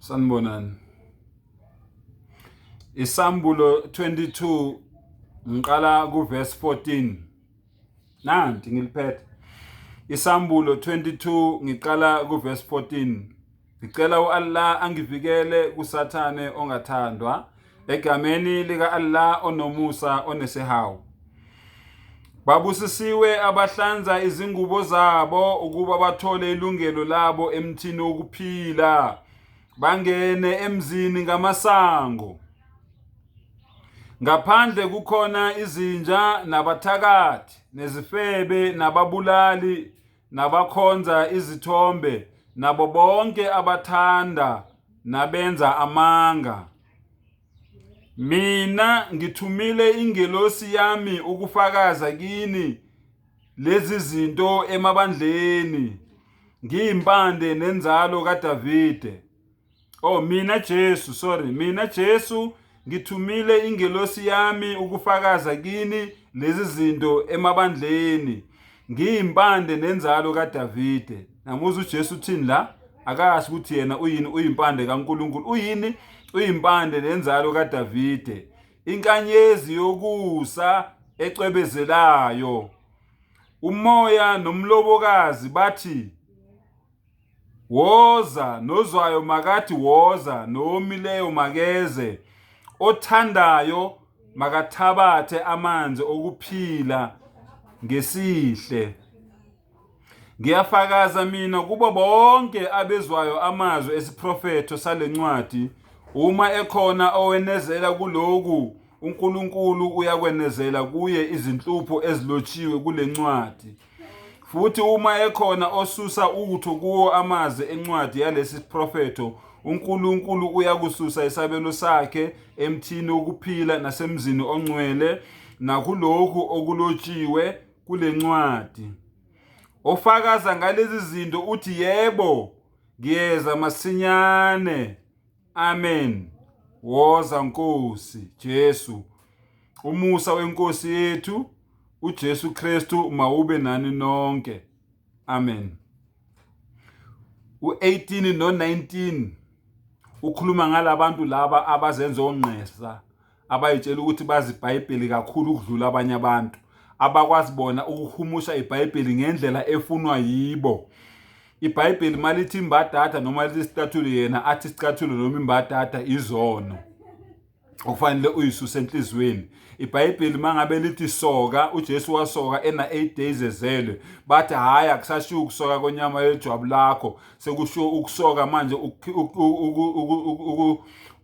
Sanibonani. Isambulo 22 ngiqala kuverse 14. Nanti ngiliphethe. Isambulo 22 ngiqala kuverse 14. Ngicela uAllah angivikele kuSathane ongathandwa egameni lika Allah onomusa onesehawu. Babusisiwe abahlanza izingubo zabo ukuba bathole ilungelo labo emthini wokuphila, bangene emzini ngamasango. Ngaphandle kukhona izinja nabathakathi nezifebe nababulali nabakhonza izithombe nabo bonke abathanda nabenza amanga. Mina ngithumile ingelosi yami ukufakaza kini lezi zinto emabandleni, ngiyimpande nenzalo kaDavide. Mina Jesu ngithumile ingelosi yami ukufakaza kini lezi zinto emabandleni, ngiyimpande nenzalo kaDavide. Namuza uJesu uthini la? Akasho ukuthi yena uyini, uyimpande kaNkulunkulu. Uyini? Uyimpande nenzalo kaDavide, inkanyezi yokusa ecwebezelayo. Umoya nomlobokazi bathi woza, nozwayo makathi woza, nomileyo makeze, othandayo makathabathe amanzi okuphila ngesihle. Ngiyafakaza mina kubo bonke abezwayo amazwi esiprofeto salencwadi, uma ekhona owenezela kuloku, uNkulunkulu uyakwenezela kuye izinhlupho ezilotshiwe kulencwadi. Futhi uma ekhona osusa utho kuwo amazwi encwadi yalesi siprofeto, uNkulunkulu uyakususa isabelo sakhe emthini wokuphila nasemzini ongcwele nakulokhu okulotshiwe kulencwadi. Ofakaza ngalezi zinto uthi yebo, ngiyeza masinyane. Amen. Woza Nkosi Jesu. Umusa weNkosi yethu uJesu Kristu mawube nani nonke. Amen. U18 no19 ukhuluma ngalabantu laba abazenza ongqesa, abayitshela ukuthi bazi iBhayibheli kakhulu ukudlula abanye abantu, abakwazi bona ukuhumusha iBhayibheli ngendlela efunwa yibo. iBhayibheli malithi imbadada noma lithi isicathulo, yena athi isicathulo noma imbadada izono okufanele uyisuse enhlizweni. iBhayibheli mangabe lithi soka, uJesu wasoka ena 8 days ezelwe, bathi hayi akusashiwo ukusoka konyama yejwabu lakho, sekushiwo ukusoka manje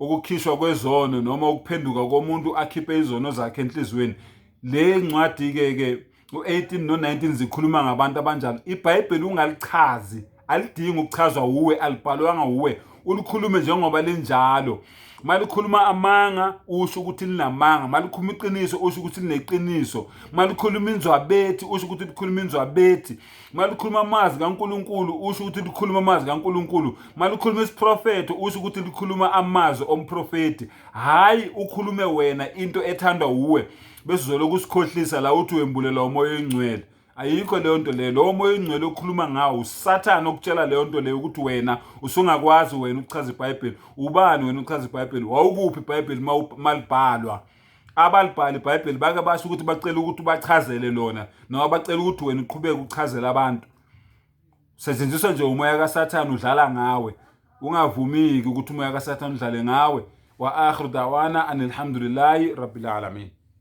ukukhishwa kwezono noma ukuphenduka komuntu akhiphe izono zakhe enhlizweni. Le ncwadi ke u18 no19 zikhuluma ngabantu abanjalo. iBhayibheli ungalichazi, alidingi ukuchazwa uwe, alibhalwanga uwe, ulikhulume njengoba linjalo. Malikhuluma amanga usho ukuthi linamanga, malikhuluma iqiniso usho ukuthi lineqiniso, malikhuluma inzwabethi usho ukuthi likhuluma inzwabethi, malikhuluma amazwi kaNkulunkulu usho ukuthi likhuluma amazwi kaNkulunkulu, malikhuluma isiprofeto usho ukuthi likhuluma amazwi omprofeti. Hayi ukhulume wena into ethandwa uwe bese uzoloku usikhohlisa la uthi wembulela umoya oyingcwele. Ayikho leyo nto leyo. Lo moya oyingcwele okhuluma ngawo uSathane okutshela leyo nto leyo ukuthi wena usungakwazi wena ukuchaza iBhayibheli. Ubani wena uchaza iBhayibheli? Wawukuphi iBhayibheli malibhalwa? Abalibhali iBhayibheli bake basho ukuthi bacela ukuthi bachazele lona, noma bacela ukuthi wena uqhubeke uchazele abantu. Setshenziswa nje umoya kaSathane udlala ngawe. Ungavumiki ukuthi umoya kaSathane udlale ngawe. Wa akhiru dawana alhamdulillahi rabbil alamin.